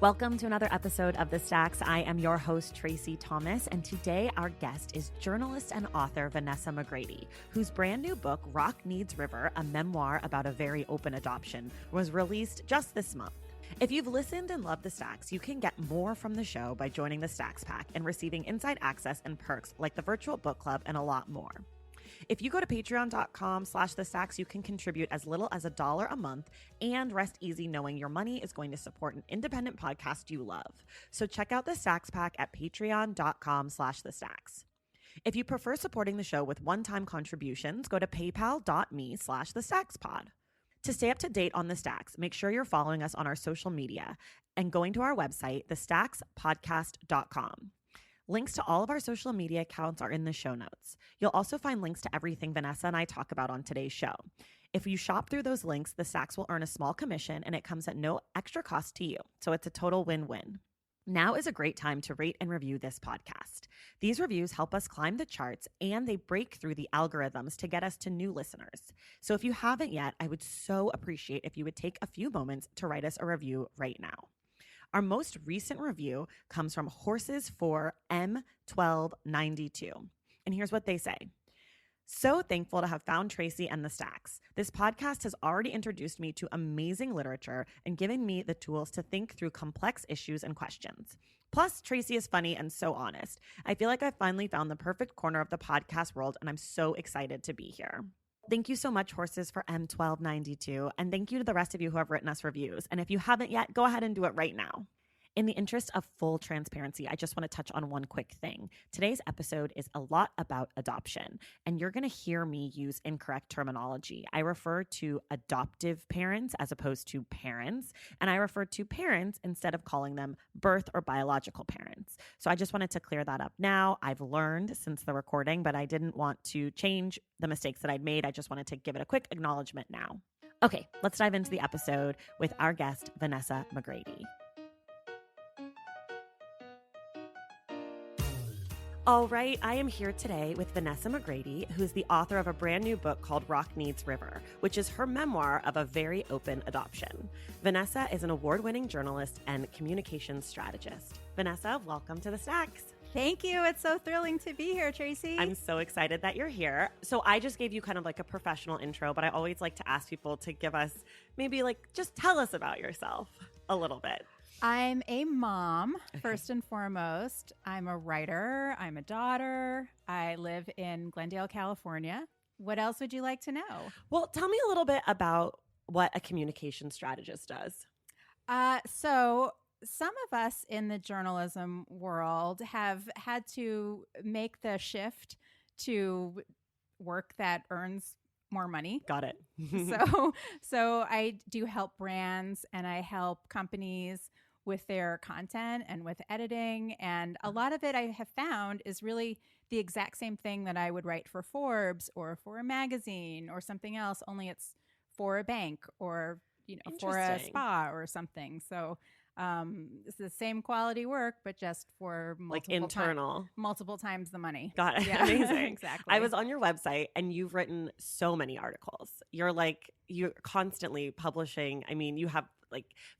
Welcome to another episode of The Stacks. I am your host, Tracy Thomas, and today our guest is journalist and author Vanessa McGrady, whose brand new book, Rock Needs River, a memoir about a very open adoption, was released just this month. If you've listened and loved The Stacks, you can get more from the show by joining the Stacks Pack and receiving inside access and perks like the virtual book club and a lot more. If you go to patreon.com/thestacks, you can contribute as little as $1 a month and rest easy knowing your money is going to support an independent podcast you love. So check out the Stacks Pack at patreon.com/thestacks. If you prefer supporting the show with one-time contributions, go to paypal.me/thestackspod. To stay up to date on The Stacks, make sure you're following us on our social media and going to our website, thestackspodcast.com. Links to all of our social media accounts are in the show notes. You'll also find links to everything Vanessa and I talk about on today's show. If you shop through those links, the Stacks will earn a small commission and it comes at no extra cost to you. So it's a total win-win. Now is a great time to rate and review this podcast. These reviews help us climb the charts and they break through the algorithms to get us to new listeners. So if you haven't yet, I would so appreciate if you would take a few moments to write us a review right now. Our most recent review comes from Horses for M1292. And here's what they say. So thankful to have found Tracy and the Stacks. This podcast has already introduced me to amazing literature and given me the tools to think through complex issues and questions. Plus, Tracy is funny and so honest. I feel like I finally found the perfect corner of the podcast world, and I'm so excited to be here. Thank you so much, Horses for M1292, and thank you to the rest of you who have written us reviews. And if you haven't yet, go ahead and do it right now. In the interest of full transparency, I just want to touch on one quick thing. Today's episode is a lot about adoption, and you're going to hear me use incorrect terminology. I refer to adoptive parents as opposed to parents, and I refer to parents instead of calling them birth or biological parents. So I just wanted to clear that up now. I've learned since the recording, but I didn't want to change the mistakes that I'd made. I just wanted to give it a quick acknowledgement now. Okay, let's dive into the episode with our guest, Vanessa McGrady. All right, I am here today with Vanessa McGrady, who's the author of a brand new book called Rock Needs River, which is her memoir of a very open adoption. Vanessa is an award-winning journalist and communications strategist. Vanessa, welcome to The Stacks. Thank you. It's so thrilling to be here, Tracy. I'm so excited that you're here. So I just gave you kind of like a professional intro, but I always like to ask people to give us maybe like just tell us about yourself a little bit. I'm a mom, first and foremost. I'm a writer. I'm a daughter. I live in Glendale, California. What else would you like to know? Well, tell me a little bit about what a communication strategist does. So some of us in the journalism world have had to make the shift to work that earns more money. Got it. So I do help brands and I help companies with their content and with editing. And a lot of it I have found is really the exact same thing that I would write for Forbes or for a magazine or something else, only it's for a bank or, for a spa or something. So it's the same quality work, but just for multiple times the money. Got it. Yeah. Amazing. Exactly. I was on your website and you've written so many articles. You're constantly publishing. I mean, you have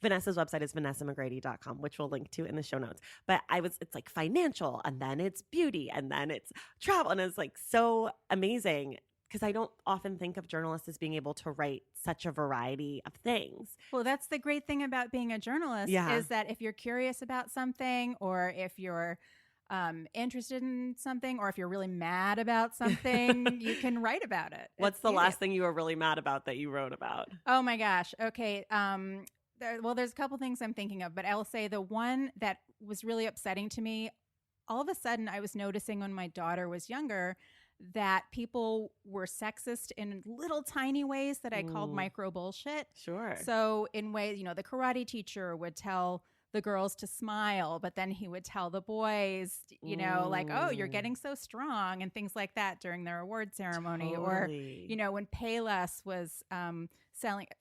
Vanessa's website is vanessamcgrady.com, which we'll link to in the show notes. But it's like financial and then it's beauty and then it's travel. And it's like so amazing because I don't often think of journalists as being able to write such a variety of things. Well, that's the great thing about being a journalist is that if you're curious about something or if you're interested in something or if you're really mad about something, you can write about it. What's the last thing you were really mad about that you wrote about? Oh, my gosh. Okay. There's a couple things I'm thinking of, but I'll say the one that was really upsetting to me, all of a sudden I was noticing when my daughter was younger that people were sexist in little tiny ways that I called micro bullshit. Sure. So in ways, the karate teacher would tell the girls to smile, but then he would tell the boys, oh, you're getting so strong and things like that during their award ceremony. Totally. Or, when Payless was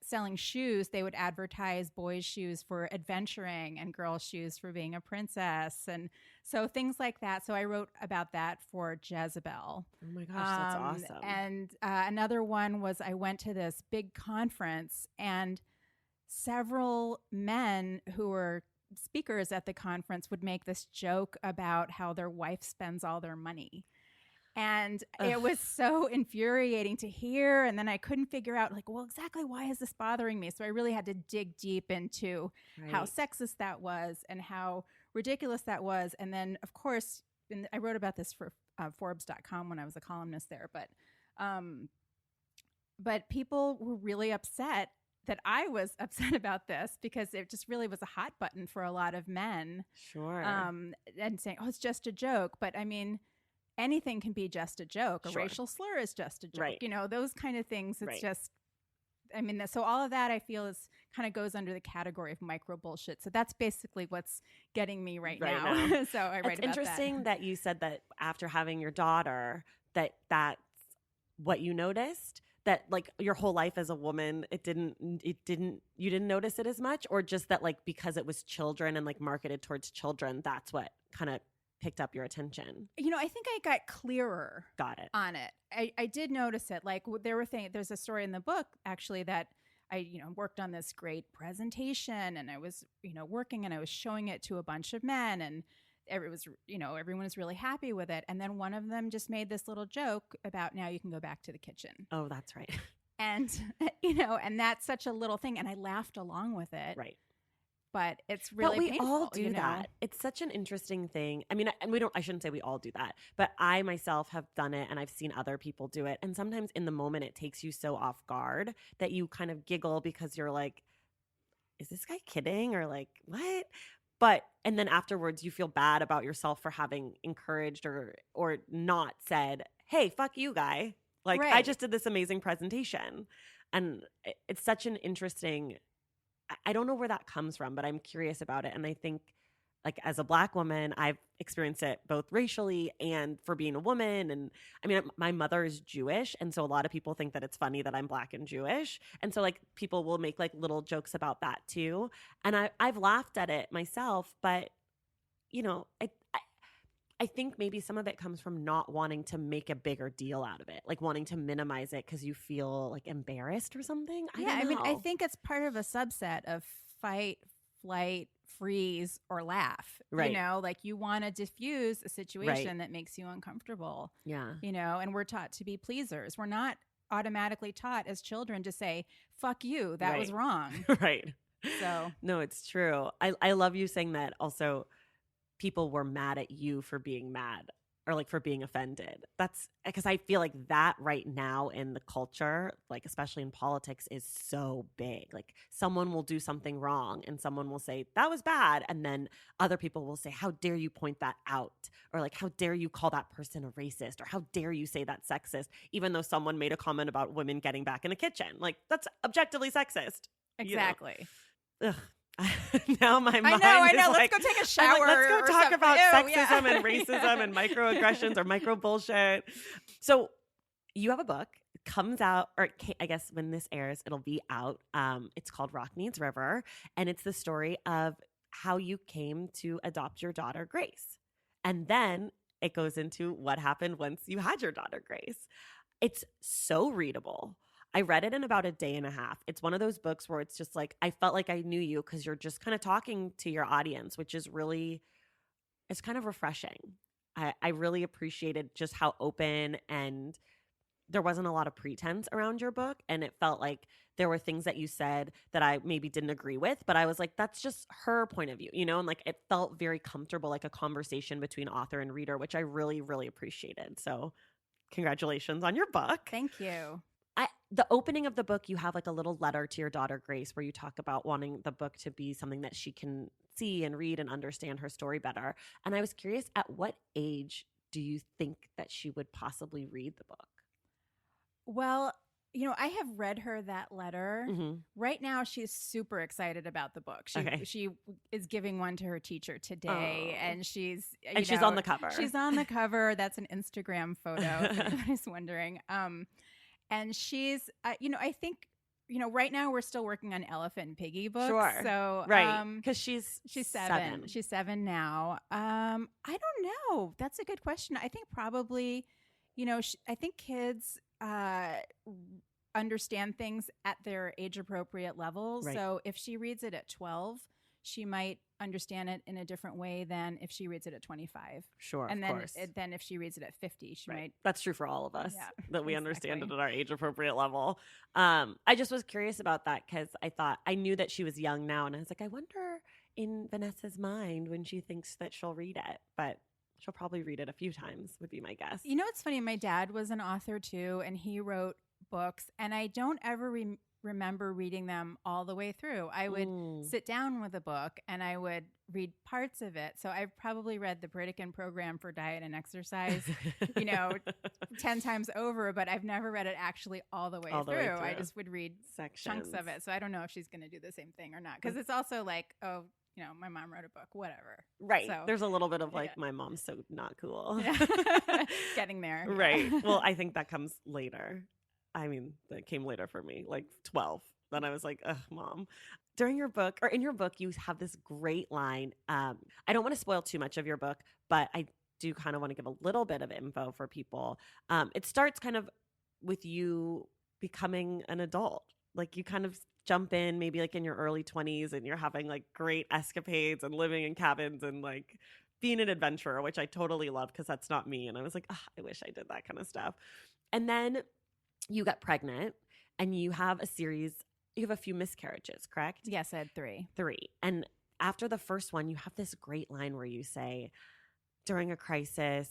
selling shoes, they would advertise boys' shoes for adventuring and girls' shoes for being a princess. And so things like that. So I wrote about that for Jezebel. Oh my gosh, that's awesome. And another one was I went to this big conference and several men who were speakers at the conference would make this joke about how their wife spends all their money. And it was so infuriating to hear. And then I couldn't figure out, like, well, exactly why is this bothering me? So I really had to dig deep into how sexist that was and how ridiculous that was. And then, of course, I wrote about this for Forbes.com when I was a columnist there. But people were really upset that I was upset about this because it just really was a hot button for a lot of men. Sure. And saying, oh, it's just a joke. But I mean, anything can be just a joke. A racial slur is just a joke. Right. You know, those kind of things. It's just, I mean, so all of that I feel is kind of goes under the category of micro bullshit. So that's basically what's getting me right now. So I write about that. It's interesting that you said that after having your daughter, that's what you noticed. That like your whole life as a woman, you didn't notice it as much, or just that like because it was children and like marketed towards children, that's what kind of picked up your attention. You know, I think I got clearer. Got it. On it. I did notice it. Like there's a story in the book actually that I, worked on this great presentation and I was, working and I was showing it to a bunch of men and everyone was really happy with it. And then one of them just made this little joke about now you can go back to the kitchen. Oh, that's right. And, and that's such a little thing. And I laughed along with it. Right. But it's really we painful, all do that. It's such an interesting thing. I mean, I shouldn't say we all do that, but I myself have done it and I've seen other people do it. And sometimes in the moment it takes you so off guard that you kind of giggle because you're like, is this guy kidding? Or like, what? And then afterwards you feel bad about yourself for having encouraged or not said, hey, fuck you, guy. Like, I just did this amazing presentation. And it's such an interesting, I don't know where that comes from, but I'm curious about it. And I think like as a Black woman, I've experienced it both racially and for being a woman. And I mean, my mother is Jewish. And so a lot of people think that it's funny that I'm Black and Jewish. And so like people will make like little jokes about that too. And I've laughed at it myself, but I think maybe some of it comes from not wanting to make a bigger deal out of it, like wanting to minimize it because you feel like embarrassed or something. I mean, I think it's part of a subset of fight, flight, freeze, or laugh. Right. Like you want to diffuse a situation that makes you uncomfortable. Yeah. And we're taught to be pleasers. We're not automatically taught as children to say, fuck you, that was wrong. Right. So no, it's true. I love you saying that also. People were mad at you for being mad or like for being offended. That's because I feel like that right now in the culture, like especially in politics, is so big. Like someone will do something wrong and someone will say that was bad. And then other people will say, how dare you point that out? Or like, how dare you call that person a racist? Or how dare you say that's sexist? Even though someone made a comment about women getting back in the kitchen. Like that's objectively sexist. Exactly. Ugh. Now my mind I know. is Let's go take a shower. Let's go talk something. about sexism and Yeah. racism and microaggressions or micro bullshit. So you have a book, comes out, or I guess when this airs, it'll be out. It's called Rock Needs River, and it's the story of how you came to adopt your daughter, Grace. And then it goes into what happened once you had your daughter, Grace. It's so readable. I read it in about a day and a half. It's one of those books where it's just like, I felt like I knew you because you're just kind of talking to your audience, which is really, it's kind of refreshing. I really appreciated just how open and there wasn't a lot of pretense around your book. And it felt like there were things that you said that I maybe didn't agree with, but I was like, that's just her point of view, and like it felt very comfortable, like a conversation between author and reader, which I really, really appreciated. So congratulations on your book. Thank you. The opening of the book, you have like a little letter to your daughter, Grace, where you talk about wanting the book to be something that she can see and read and understand her story better. And I was curious, at what age do you think that she would possibly read the book? Well, I have read her that letter. Mm-hmm. Right now, she's super excited about the book. She is giving one to her teacher today, and she's on the cover. She's on the cover. That's an Instagram photo, if anybody's wondering. And she's, I think, right now we're still working on Elephant and Piggy books. Sure. So, right. Because she's 7. She's 7 now. I don't know. That's a good question. I think probably, I think kids understand things at their age appropriate level. Right. So if she reads it at 12, she might understand it in a different way than if she reads it at 25. Sure, and of then course. then if she reads it at 50, she might. That's true for all of us, Yeah, that we understand it exactly. at our age appropriate level. I just was curious about that because I knew that she was young now, and I was like, I wonder in Vanessa's mind when she thinks that she'll read it, but she'll probably read it a few times, would be my guess. You know, it's funny. My dad was an author too, and he wrote books, and I don't ever remember reading them all the way through. I would sit down with a book and I would read parts of it. So I've probably read the Pritikin Program for Diet and Exercise, 10 times over, but I've never read it actually all the way through. I just would read chunks of it. So I don't know if she's going to do the same thing or not, because it's also like, oh, my mom wrote a book, whatever. Right. So, there's a little bit of like, my mom's so not cool. Yeah. Getting there. Right. Well, I think that comes later. I mean, that came later for me, like 12. Then I was like, ugh, Mom. In your book, you have this great line. I don't want to spoil too much of your book, but I do kind of want to give a little bit of info for people. It starts kind of with you becoming an adult. Like you kind of jump in maybe like in your early 20s and you're having like great escapades and living in cabins and like being an adventurer, which I totally love because that's not me. And I was like, oh, I wish I did that kind of stuff. And then you got pregnant and you have a few miscarriages, correct? Yes, I had 3. And after the first one, you have this great line where you say, during a crisis,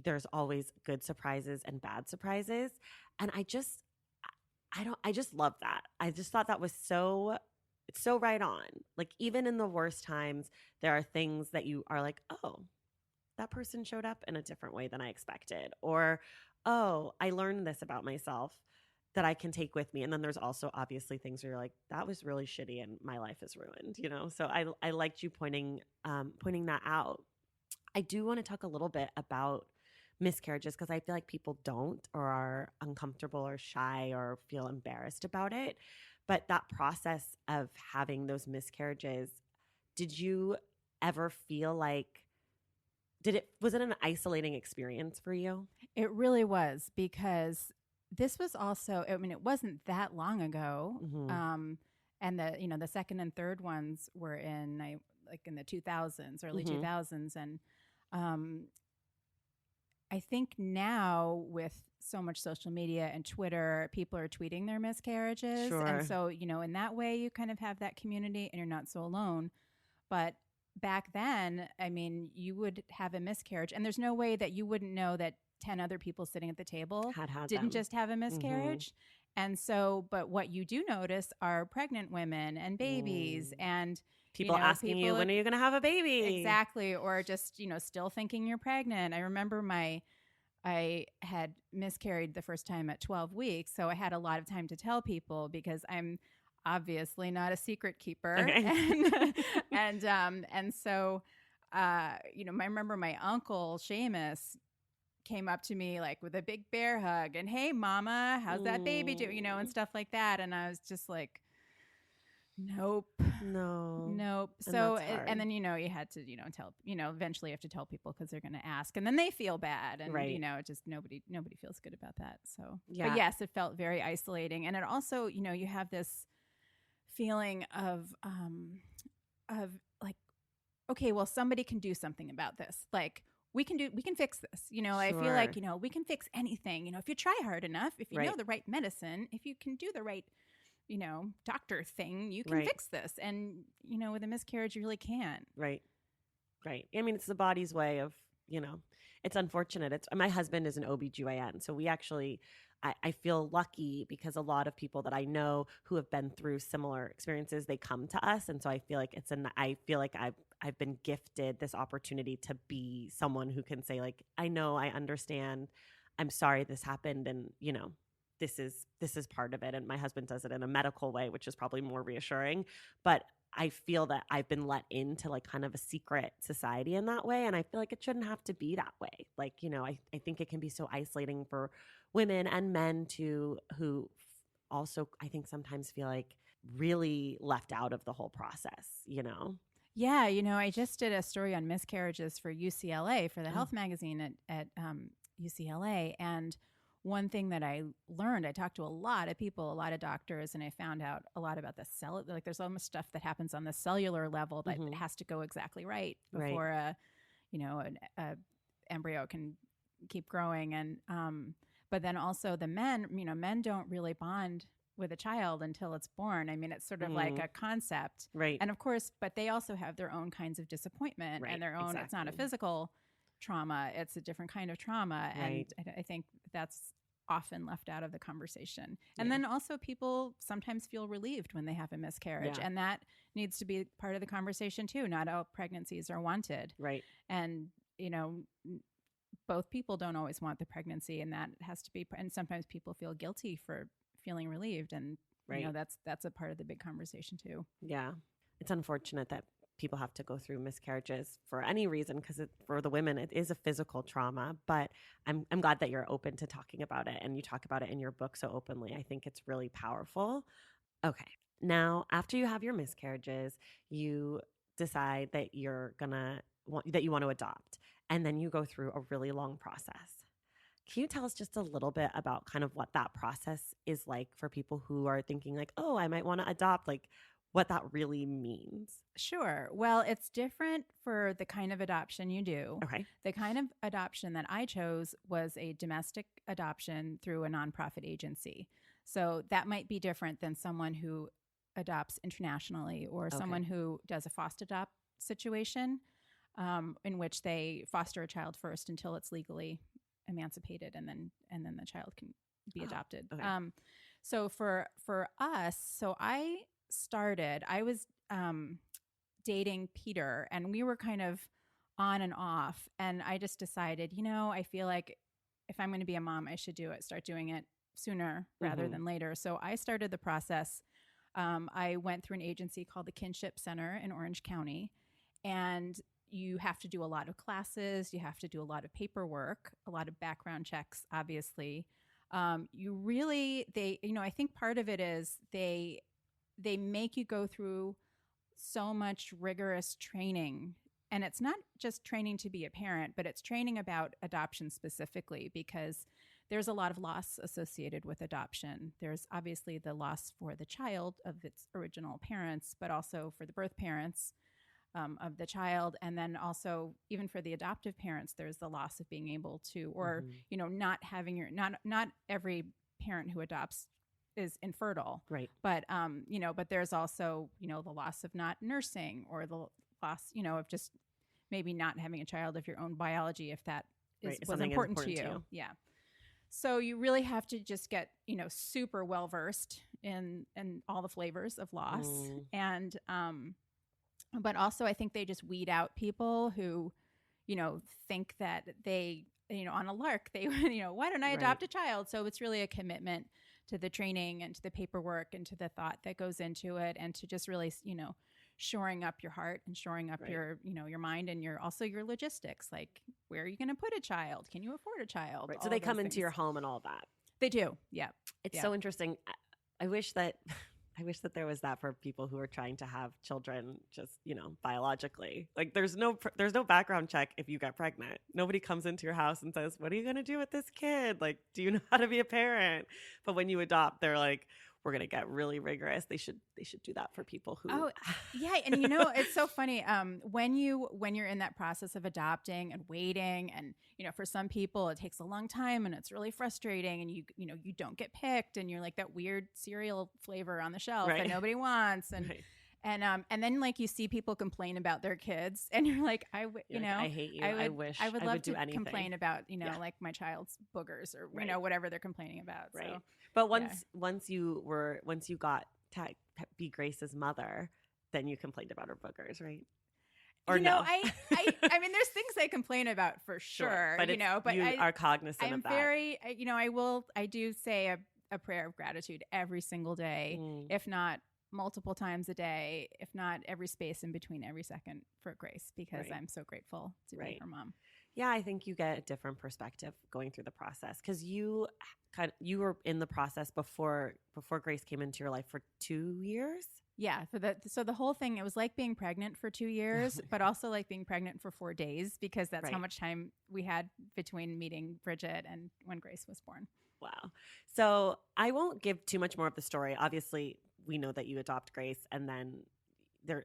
there's always good surprises and bad surprises. And I just love that. I just thought that was it's so right on. Like even in the worst times, there are things that you are like, oh, that person showed up in a different way than I expected. Or, oh, I learned this about myself that I can take with me. And then there's also obviously things where you're like, that was really shitty and my life is ruined, So I liked you pointing that out. I do want to talk a little bit about miscarriages because I feel like people don't or are uncomfortable or shy or feel embarrassed about it. But that process of having those miscarriages, did you ever feel like was it an isolating experience for you? It really was, because this was also, I mean, it wasn't that long ago. Mm-hmm. And the second and third ones were in the 2000s, early 2000s. And I think now with so much social media and Twitter, people are tweeting their miscarriages. Sure. And so, in that way you kind of have that community and you're not so alone. But back then, I mean, you would have a miscarriage and there's no way that you wouldn't know that 10 other people sitting at the table didn't just have a miscarriage. And so, but what you do notice are pregnant women and babies and people asking you, when are you going to have a baby? Exactly. Or just, still thinking you're pregnant. I remember I had miscarried the first time at 12 weeks. So I had a lot of time to tell people because I'm obviously not a secret keeper. Okay. And so, I remember my uncle Seamus came up to me like with a big bear hug and, hey, mama, how's that baby doing? And stuff like that. And I was just like, nope. So, and then, you had to, tell, eventually you have to tell people because they're going to ask and then they feel bad and, just nobody feels good about that. So, yeah. But yes, it felt very isolating. And it also, you have this feeling of like, okay, well, somebody can do something about this. Like, we can fix this. Sure. I feel like, we can fix anything, if you try hard enough, if you know the right medicine, if you can do the right, doctor thing, you can fix this. And, with a miscarriage, you really can't. Right. I mean, it's the body's way of, it's unfortunate. My husband is an OBGYN. So we actually, I feel lucky because a lot of people that I know who have been through similar experiences, they come to us. And so I feel like I feel like I've been gifted this opportunity to be someone who can say like, I know, I understand, I'm sorry this happened. And, this is part of it. And my husband does it in a medical way, which is probably more reassuring. But I feel that I've been let into like kind of a secret society in that way. And I feel like it shouldn't have to be that way. Like, I think it can be so isolating for women and men too, who also I think sometimes feel like really left out of the whole process, Yeah, I just did a story on miscarriages for UCLA for the health magazine at UCLA. And one thing that I learned, I talked to a lot of people, a lot of doctors, and I found out a lot about the cell. Like there's almost stuff that happens on the cellular level that has to go exactly right before a embryo can keep growing. And but then also the men, men don't really bond with a child until it's born. I mean, it's sort of like a concept. Right. And of course, but they also have their own kinds of disappointment and their own, it's not a physical trauma, it's a different kind of trauma. Right. And I think that's often left out of the conversation. And then also people sometimes feel relieved when they have a miscarriage. And that needs to be part of the conversation too. Not all pregnancies are wanted. Right. And, both people don't always want the pregnancy, and that has to be, and sometimes people feel guilty for feeling relieved. And, that's a part of the big conversation too. Yeah. It's unfortunate that people have to go through miscarriages for any reason, because for the women, it is a physical trauma. But I'm glad that you're open to talking about it, and you talk about it in your book so openly. I think it's really powerful. Okay. Now, after you have your miscarriages, you decide that you want to adopt, and then you go through a really long process. Can you tell us just a little bit about kind of what that process is like for people who are thinking like, oh, I might want to adopt, like what that really means? Sure. Well, it's different for the kind of adoption you do. Okay. The kind of adoption that I chose was a domestic adoption through a nonprofit agency. So that might be different than someone who adopts internationally, or someone who does a foster adopt situation, in which they foster a child first until it's legally emancipated, and then the child can be adopted. Okay. So for us, I was dating Peter, and we were kind of on and off, and I just decided, I feel like if I'm going to be a mom, I should start doing it sooner rather than later. So I started the process. I went through an agency called the Kinship Center in Orange County, and you have to do a lot of classes. You have to do a lot of paperwork, a lot of background checks, obviously. I think part of it is they make you go through so much rigorous training. And it's not just training to be a parent, but it's training about adoption specifically, because there's a lot of loss associated with adoption. There's obviously the loss for the child of its original parents, but also for the birth parents of the child. And then also even for the adoptive parents, there's the loss of being able to, or, not having not every parent who adopts is infertile. Right. But, but there's also, the loss of not was of just maybe not having a child of your own biology, if that was important to you. Yeah. So you really have to just get, super well versed in all the flavors of loss. And, but also I think they just weed out people who, think that they, on a lark, they, why don't I adopt a child? So it's really a commitment to the training and to the paperwork and to the thought that goes into it, and to just really, shoring up your heart and shoring up your, your mind, and your logistics. Like, where are you going to put a child? Can you afford a child? Right. So they come into your home and all that. They do. Yeah. It's so interesting. I wish that there was that for people who are trying to have children, just, biologically. Like there's no background check if you get pregnant. Nobody comes into your house and says, what are you going to do with this kid? Like, do you know how to be a parent? But when you adopt, they're like, we're going to get really rigorous. They should do that for people who. Oh, yeah. And it's so funny. When you're in that process of adopting and waiting, and, for some people it takes a long time and it's really frustrating, and you don't get picked, and you're like that weird cereal flavor on the shelf that nobody wants. And, and then like you see people complain about their kids, and you're like, I hate you. I would love to complain about, like my child's boogers, or, whatever they're complaining about. Right. So, but once you got to be Grace's mother, then you complained about her boogers, right? Or no? I mean, there's things I complain about for sure, but you are cognizant of that. I'm very, I do say a prayer of gratitude every single day, if not multiple times a day, if not every space in between every second, for Grace, because I'm so grateful to be her mom. Yeah, I think you get a different perspective going through the process, because you were in the process before Grace came into your life for 2 years. Yeah, so the whole thing, it was like being pregnant for 2 years, but also like being pregnant for 4 days, because that's how much time we had between meeting Bridget and when Grace was born. Wow. So I won't give too much more of the story. Obviously, we know that you adopt Grace, and then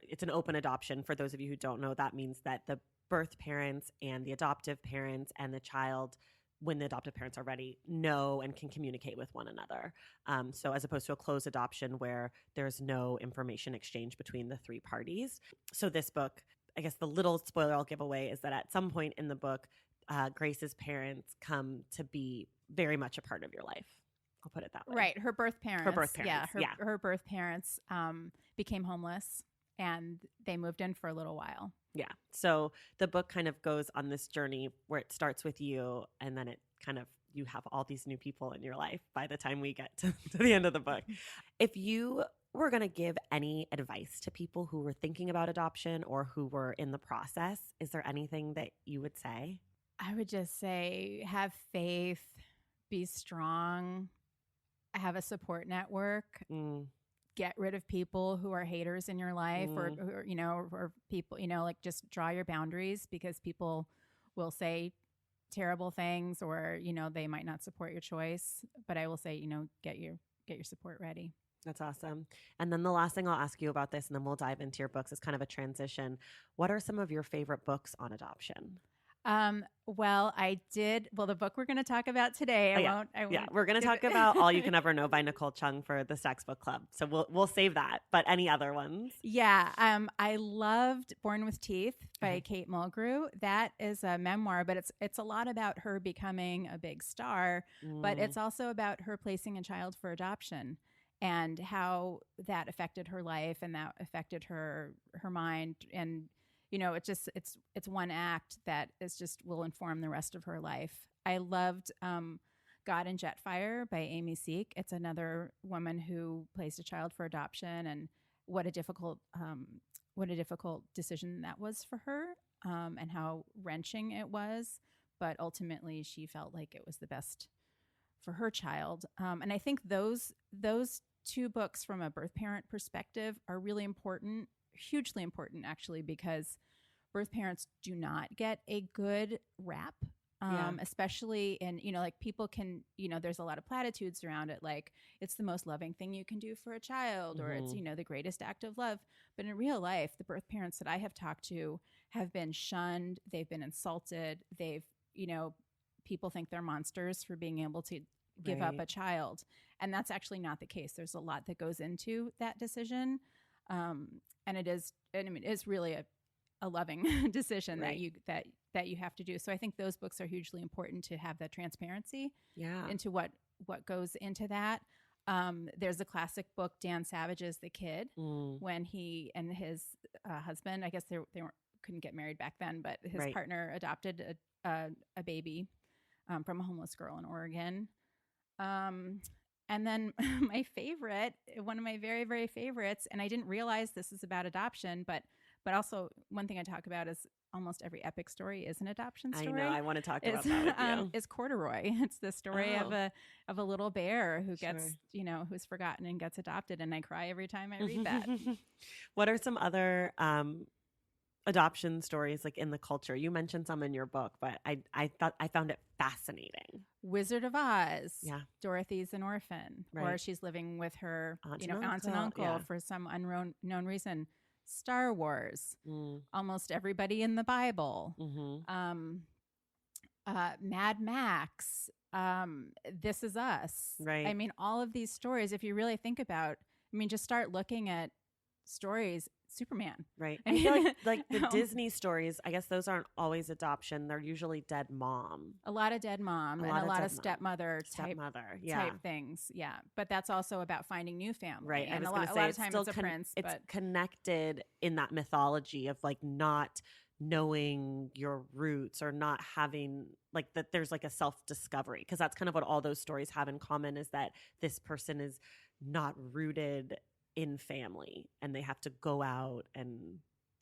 it's an open adoption. For those of you who don't know, that means that the birth parents and the adoptive parents and the child, when the adoptive parents are ready, know and can communicate with one another. So as opposed to a closed adoption where there's no information exchange between the three parties. So this book, I guess the little spoiler I'll give away is that at some point in the book, Grace's parents come to be very much a part of your life. I'll put it that way. Right. Her birth parents. Her birth parents. Her birth parents became homeless and they moved in for a little while. Yeah. So the book kind of goes on this journey where it starts with you and then it kind of, you have all these new people in your life by the time we get to the end of the book. If you were going to give any advice to people who were thinking about adoption or who were in the process, is there anything that you would say? I would just say have faith, be strong, have a support network. Get rid of people who are haters in your life or people, like just draw your boundaries because people will say terrible things or, they might not support your choice. But I will say, get your support ready. That's awesome. And then the last thing I'll ask you about this, and then we'll dive into your books, is kind of a transition. What are some of your favorite books on adoption? The book we're going to talk about today, we're going to talk about All You Can Ever Know by Nicole Chung for the Stacks Book Club. So we'll save that. But any other ones? Yeah. I loved Born with Teeth by Kate Mulgrew. That is a memoir, but it's a lot about her becoming a big star, but it's also about her placing a child for adoption and how that affected her life and that affected her mind. And it's one act that is just will inform the rest of her life. I loved God and Jetfire by Amy Seek. It's another woman who placed a child for adoption, and what a difficult decision that was for her, and how wrenching it was. But ultimately, she felt like it was the best for her child. And I think those two books from a birth parent perspective are really important. Hugely important, actually, because birth parents do not get a good rap, especially in, like people can, there's a lot of platitudes around it, like it's the most loving thing you can do for a child or it's, the greatest act of love. But in real life, the birth parents that I have talked to have been shunned. They've been insulted. People think they're monsters for being able to give up a child. And that's actually not the case. There's a lot that goes into that decision. And it is really a loving decision that you have to do. So I think those books are hugely important to have that transparency into what goes into that. There's a classic book, Dan Savage's The Kid, when he and his husband, I guess they couldn't get married back then, but his partner adopted a baby from a homeless girl in Oregon. And then one of my very, very favorites, and I didn't realize this is about adoption, but also one thing I talk about is almost every epic story is an adoption story. I know. I want to talk about that with you. Is Corduroy. It's the story of a little bear who gets, who's forgotten and gets adopted. And I cry every time I read that. What are some other adoption stories like in the culture? You mentioned some in your book, but I found it fascinating. Wizard of Oz. Yeah. Dorothy's an orphan, or she's living with her aunt and uncle for some unknown reason. Star Wars. Almost everybody in the Bible. Mad Max. This Is Us. Right. I mean, all of these stories, if you really think about, just start looking at stories. Superman. Right. I feel like the Disney stories, I guess those aren't always adoption. They're usually dead mom. A lot of dead mom and a lot of stepmother type things. Yeah. But that's also about finding new family. Right. And a lot of times it's a prince. It's connected in that mythology of like not knowing your roots or not having like that there's like a self-discovery, because that's kind of what all those stories have in common, is that this person is not rooted in family and they have to go out and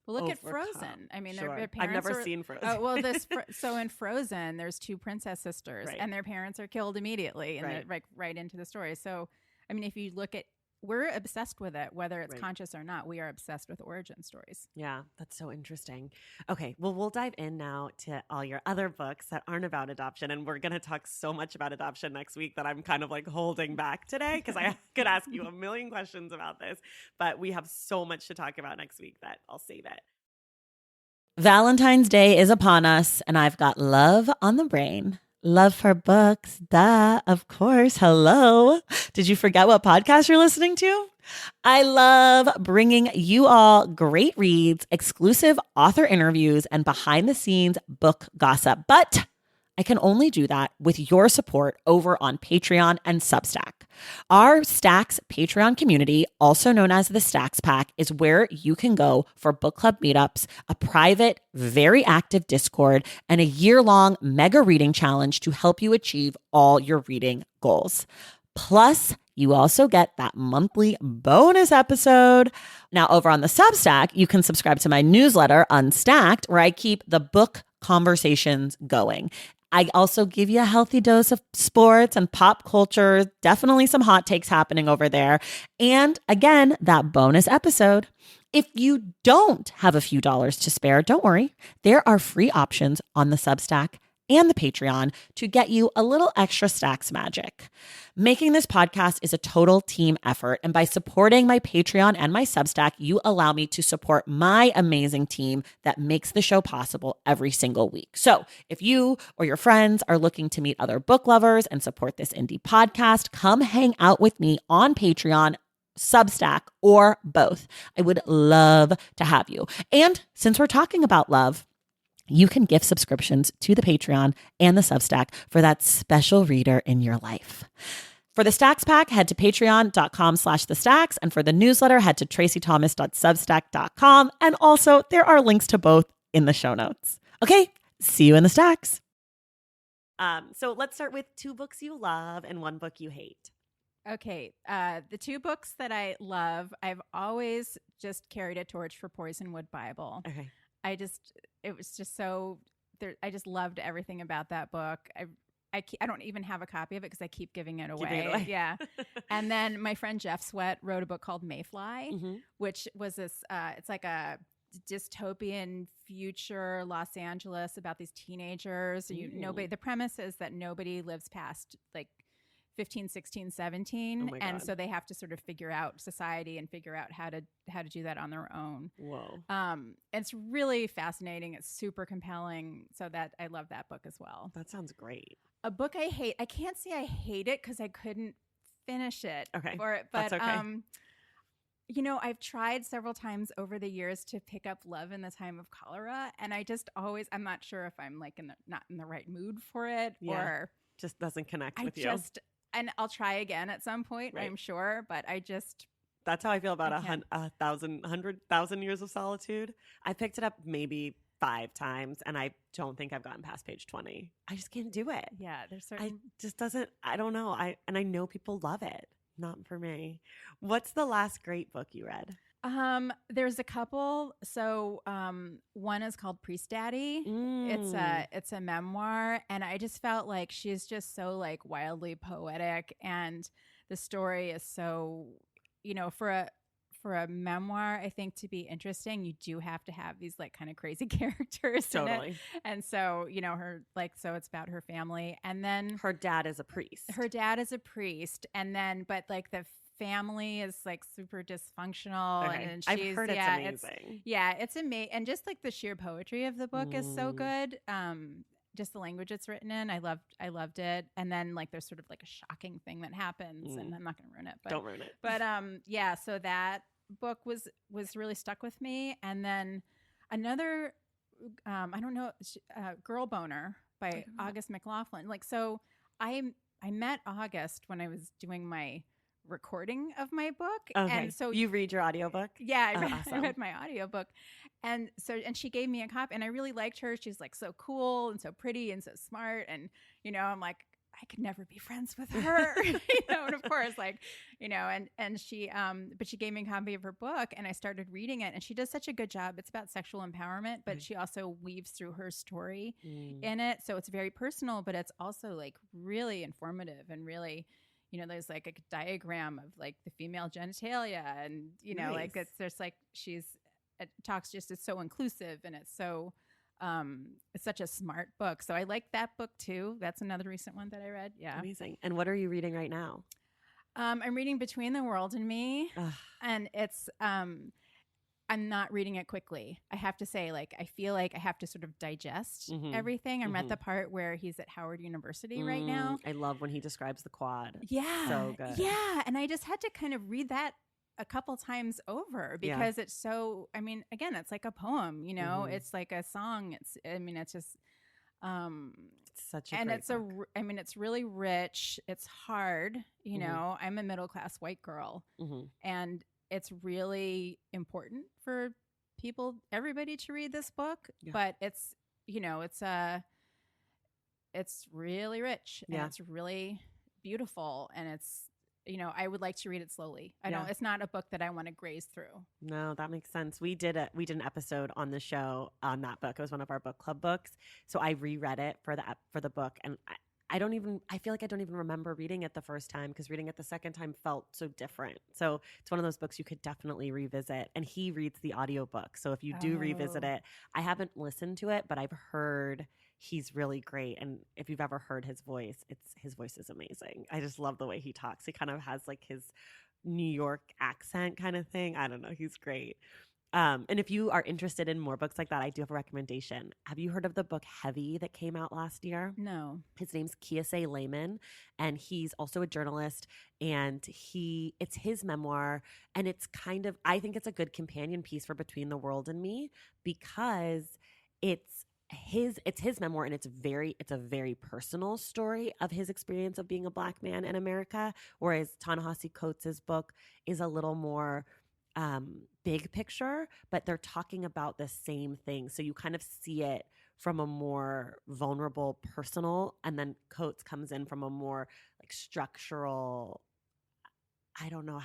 look at Frozen. I mean, their parents I've never seen Frozen. Oh, well, so in Frozen, there's two princess sisters and their parents are killed immediately and right into the story. So, I mean, if you look at we're obsessed with it, whether it's Right. conscious or not. We are obsessed with origin stories. Yeah, that's so interesting. Okay, well, we'll dive in now to all your other books that aren't about adoption. And we're going to talk so much about adoption next week that I'm kind of like holding back today because I could ask you a million questions about this. But we have so much to talk about next week that I'll save it. Valentine's Day is upon us, and I've got love on the brain. Love for books, duh, of course. Hello. Did you forget what podcast you're listening to? I love bringing you all great reads, exclusive author interviews, and behind the scenes book gossip. But I can only do that with your support over on Patreon and Substack. Our Stacks Patreon community, also known as the Stacks Pack, is where you can go for book club meetups, a private, very active Discord, and a year-long mega reading challenge to help you achieve all your reading goals. Plus, you also get that monthly bonus episode. Now, over on the Substack, you can subscribe to my newsletter, Unstacked, where I keep the book conversations going. I also give you a healthy dose of sports and pop culture, definitely some hot takes happening over there. And again, that bonus episode. If you don't have a few dollars to spare, don't worry. There are free options on the Substack and the Patreon to get you a little extra Stacks magic. Making this podcast is a total team effort, and by supporting my Patreon and my Substack, you allow me to support my amazing team that makes the show possible every single week. So if you or your friends are looking to meet other book lovers and support this indie podcast, come hang out with me on Patreon, Substack, or both. I would love to have you. And since we're talking about love, you can gift subscriptions to the Patreon and the Substack for that special reader in your life. For the Stacks Pack, head to patreon.com/thestacks. And for the newsletter, head to tracythomas.substack.com. And also, there are links to both in the show notes. Okay, see you in the Stacks. So let's start with 2 books you love and 1 book you hate. Okay, the 2 books that I love, I've always just carried a torch for Poisonwood Bible. Okay. It was just so, I just loved everything about that book. I don't even have a copy of it because I keep giving it away. Yeah. And then my friend Jeff Sweat wrote a book called Mayfly, which was this, it's like a dystopian future Los Angeles about these teenagers. The premise is that nobody lives past like 15, 16, 17. And so they have to sort of figure out society and figure out how to do that on their own. Whoa. It's really fascinating. It's super compelling. So that I love that book as well. That sounds great. A book I hate. I can't say I hate it because I couldn't finish it. Okay. But that's okay. I've tried several times over the years to pick up Love in the Time of Cholera, and I just I'm not sure if I'm like not in the right mood for it, or just doesn't connect with you. And I'll try again at some point, right. I'm sure, but that's how I feel about 100,000 Years of Solitude. I picked it up maybe 5 times, and I don't think I've gotten past page 20. I just can't do it. Yeah, there's certain. I don't know. I know people love it. Not for me. What's the last great book you read? There's a couple. So, one is called Priest Daddy. It's a memoir, and I just felt like she's just so like wildly poetic, and the story is so, for a memoir, I think to be interesting, you do have to have these like kind of crazy characters totally. in it. And so, so it's about her family, and then her dad is a priest. And then, but like the family is like super dysfunctional, and I've heard it's amazing. It's amazing, and just like the sheer poetry of the book is so good. Just the language it's written in, I loved it. And then like there's sort of like a shocking thing that happens, and I'm not going to ruin it. But, don't ruin it. But so that book was really stuck with me. And then another, I don't know, Girl Boner by August McLaughlin. Like, so I met August when I was doing my recording of my book. Okay. And so you read your audiobook? Yeah, awesome. I read my audiobook. And she gave me a copy, and I really liked her. She's like so cool and so pretty and so smart. And, I'm like, I could never be friends with her, and of course, like, and she, but she gave me a copy of her book, and I started reading it, and she does such a good job. It's about sexual empowerment, but she also weaves through her story in it. So it's very personal, but it's also like really informative and really, there's like a diagram of like the female genitalia, and like Nice. there's like it talks just, it's so inclusive, and it's such a smart book. So I like that book too. That's another recent one that I read. Yeah. Amazing. And what are you reading right now? I'm reading Between the World and Me, Ugh. and I'm not reading it quickly. I have to say, like, I feel like I have to sort of digest everything. I'm at the part where he's at Howard University right now. I love when he describes the quad. Yeah. So good. Yeah. And I just had to kind of read that a couple times over because it's so, I mean, again, it's like a poem, it's like a song. It's just, it's such a and great it's book. it's really rich. It's hard. I'm a middle-class white girl, and it's really important for everybody to read this book, but it's really rich, and it's really beautiful, and it's, I would like to read it slowly. It's not a book that I want to graze through. No, that makes sense. We did an episode on the show on that book. It was one of our book club books. So I reread it for the book, and I feel like I don't even remember reading it the first time, because reading it the second time felt so different. So it's one of those books you could definitely revisit. And he reads the audiobook. So if you do revisit it, I haven't listened to it, but I've heard he's really great. And if you've ever heard his voice, his voice is amazing. I just love the way he talks. He kind of has like his New York accent kind of thing. I don't know. He's great. And if you are interested in more books like that, I do have a recommendation. Have you heard of the book Heavy that came out last year? No. His name's Kiese Layman, and he's also a journalist, and it's his memoir, and it's I think it's a good companion piece for Between the World and Me, because it's his memoir, and it's a very personal story of his experience of being a Black man in America, whereas Ta-Nehisi Coates' book is a little more big picture, but they're talking about the same thing. So you kind of see it from a more vulnerable, personal, and then Coates comes in from a more like structural. I don't know.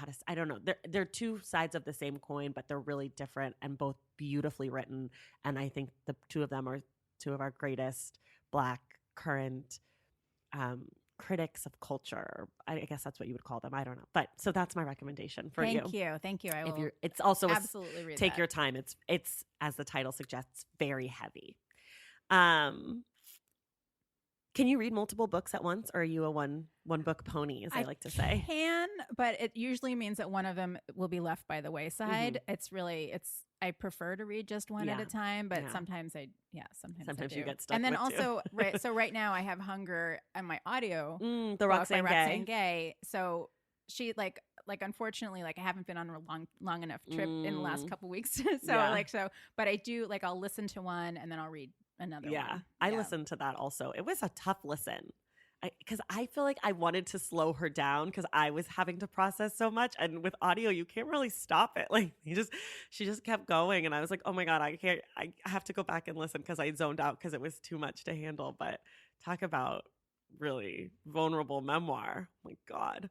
They're two sides of the same coin, but they're really different and both beautifully written. And I think the two of them are two of our greatest Black current critics of culture. I guess that's what you would call them. I don't know. But so that's my recommendation for you. Thank you. I will it's also absolutely read take that. your time. It's as the title suggests, very heavy. Can you read multiple books at once, or are you a one book pony, as I like to say? I can, but it usually means that one of them will be left by the wayside. I prefer to read just one at a time, but sometimes sometimes you get stuck. And then with also, so right now I have Hunger and my audio, the Roxane Gay. So she like unfortunately, like I haven't been on a long enough trip in the last couple weeks. But I do, like, I'll listen to one and then I'll read another one. I listened to that also. It was a tough listen, because I feel like I wanted to slow her down because I was having to process so much, and with audio you can't really stop it. Like she just kept going, and I was like, oh my God, I have to go back and listen, because I zoned out because it was too much to handle. But talk about really vulnerable memoir. Oh my God.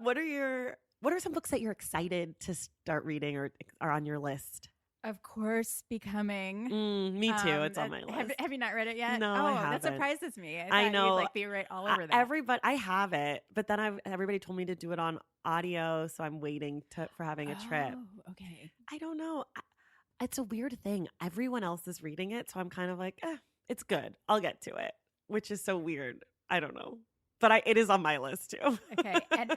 What are some books that you're excited to start reading or are on your list? Of course, Becoming. Me too. It's on my list. Have you not read it yet? No, I haven't. That surprises me. I know. You'd, like, be right all over that. I have it, but then everybody told me to do it on audio, so I'm waiting for having a trip. Oh, okay. I don't know. It's a weird thing. Everyone else is reading it, so I'm kind of like, it's good. I'll get to it, which is so weird. I don't know. But it is on my list too. Okay. And,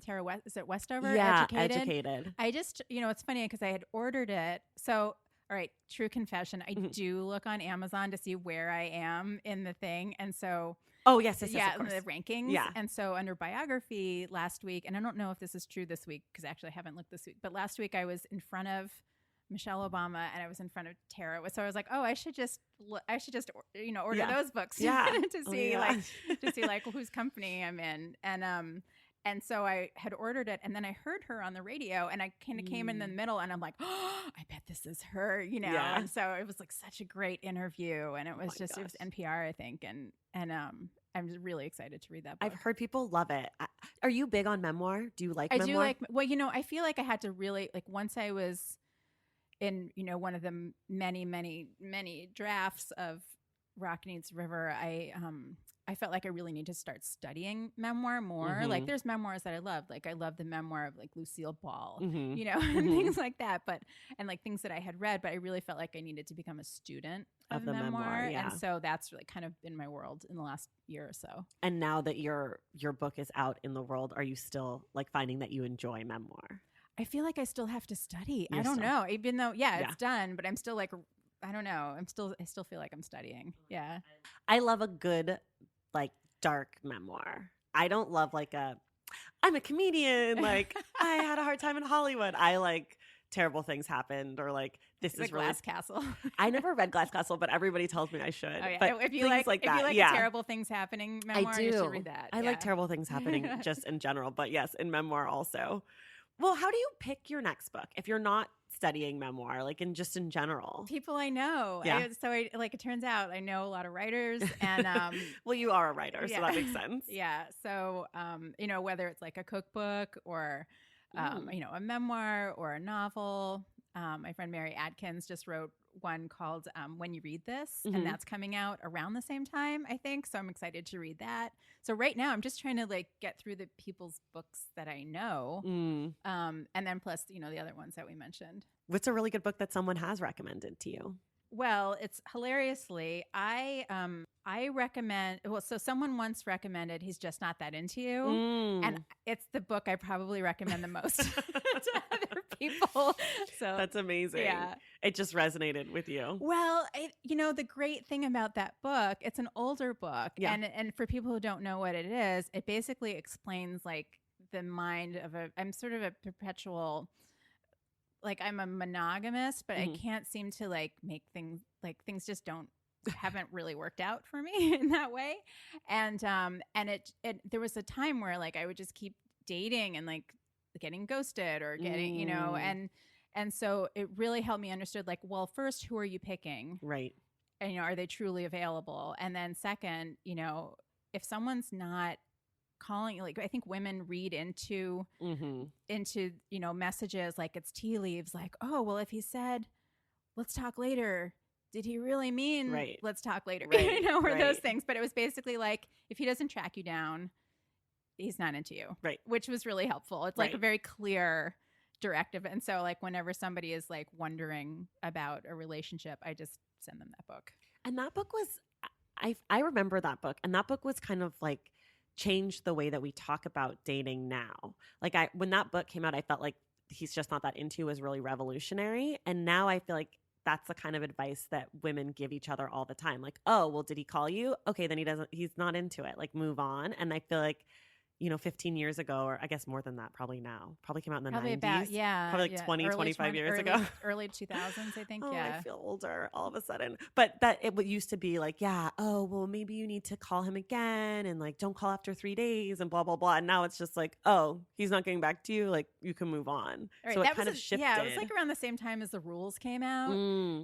Tara West, is it Westover? Yeah, Educated. I just, it's funny because I had ordered it. So, all right, true confession. I do look on Amazon to see where I am in the thing. And so. Oh, yes, of course. The rankings. Yeah. And so under biography last week, and I don't know if this is true this week because actually I haven't looked this week, but last week I was in front of Michelle Obama and I was in front of Tara. So I was like, oh, I should just order those books to see like whose company I'm in. And so I had ordered it, and then I heard her on the radio, and I kind of came in the middle, and I'm like, oh, I bet this is her, Yeah. And so it was like such a great interview, and it was it was NPR, I think, and I'm really excited to read that book. I've heard people love it. Are you big on memoir? Do you like memoir? I do like. Well, I feel like I had to really, like, once I was in one of the many drafts of Rock Needs River, I felt like I really need to start studying memoir more. Like there's memoirs that I love. Like I love the memoir of like Lucille Ball, and things like that. And like things that I had read, but I really felt like I needed to become a student of the memoir. yeah. And so that's really kind of been my world in the last year or so. And now that your book is out in the world, are you still like finding that you enjoy memoir? I feel like I still have to study. I don't know. Even though, it's done, but I'm still like, I don't know. I still feel like I'm studying. Yeah. I love a good, like, dark memoir. I don't love like I'm a comedian. Like, I had a hard time in Hollywood. I like terrible things happened, or like this the is really Glass Castle. I never read Glass Castle, but everybody tells me I should. Oh yeah. But if you like that, if you like a terrible things happening memoir, I do. You should read that. I like terrible things happening just in general, but yes, in memoir also. Well, how do you pick your next book if you're not studying memoir, like in general? People I know. Yeah. It turns out I know a lot of writers, and well, you are a writer, so that makes sense. Yeah. So whether it's like a cookbook or a memoir or a novel. My friend Mary Adkins just wrote one called When You Read This, and that's coming out around the same time, I think. So I'm excited to read that. So right now I'm just trying to like get through the people's books that I know, and then plus the other ones that we mentioned. What's a really good book that someone has recommended to you? Well, it's hilariously, I recommend, so someone once recommended He's Just Not That Into You. And it's the book I probably recommend the most to other people. So that's amazing. Yeah. It just resonated with you. Well, the great thing about that book, it's an older book. Yeah. And for people who don't know what it is, it basically explains like the mind of I'm sort of a perpetual, like I'm a monogamist, but I can't seem to like make things just haven't really worked out for me in that way. And there was a time where like I would just keep dating and like getting ghosted or getting, and so it really helped me understand like, well, first, who are you picking? Right. And, are they truly available? And then second, if someone's not calling, like I think women read into messages like it's tea leaves, like, oh well, if he said let's talk later, did he really mean let's talk later? Or those things. But it was basically like, if he doesn't track you down, he's not into you, which was really helpful. It's like a very clear directive. And so like whenever somebody is like wondering about a relationship, I just send them that book. And that book was, I remember that book, and that book was kind of like changed the way that we talk about dating now. Like when that book came out, I felt like He's Just Not That Into You was really revolutionary. And now I feel like that's the kind of advice that women give each other all the time. Like, oh, well, did he call you? Okay, then he's not into it. Like, move on. And I feel like, 15 years ago, or I guess more than that, probably now. Probably came out in the 90s. Probably like 20, 25 years ago. Early 2000s, I think, I feel older all of a sudden. But that it used to be like, oh, well, maybe you need to call him again, and like, don't call after 3 days and blah, blah, blah. And now it's just like, oh, he's not getting back to you. Like, you can move on. Right. So it kind of shifted. Yeah, it was like around the same time as the rules came out.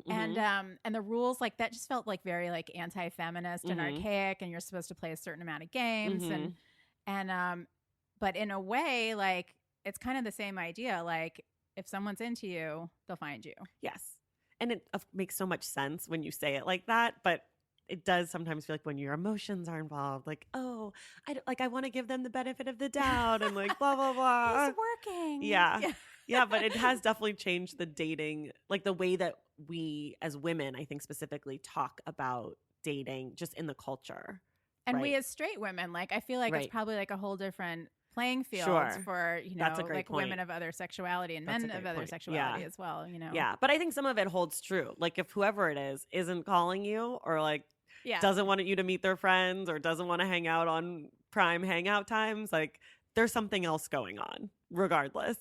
And the rules, like that just felt like very like anti-feminist and archaic, and you're supposed to play a certain amount of games. And but in a way, like it's kind of the same idea. Like if someone's into you, they'll find you. Yes. And it makes so much sense when you say it like that, but it does sometimes feel like when your emotions are involved, like, oh, I want to give them the benefit of the doubt and like blah, blah, blah. It's working. Yeah. Yeah. But it has definitely changed the dating, like the way that we as women, I think specifically talk about dating just in the culture. And we as straight women, like I feel like it's probably like a whole different playing field for, like point. Women of other sexuality and men of other sexuality as well, Yeah. But I think some of it holds true. Like if whoever it is isn't calling you, or like doesn't want you to meet their friends, or doesn't want to hang out on prime hangout times, like there's something else going on regardless.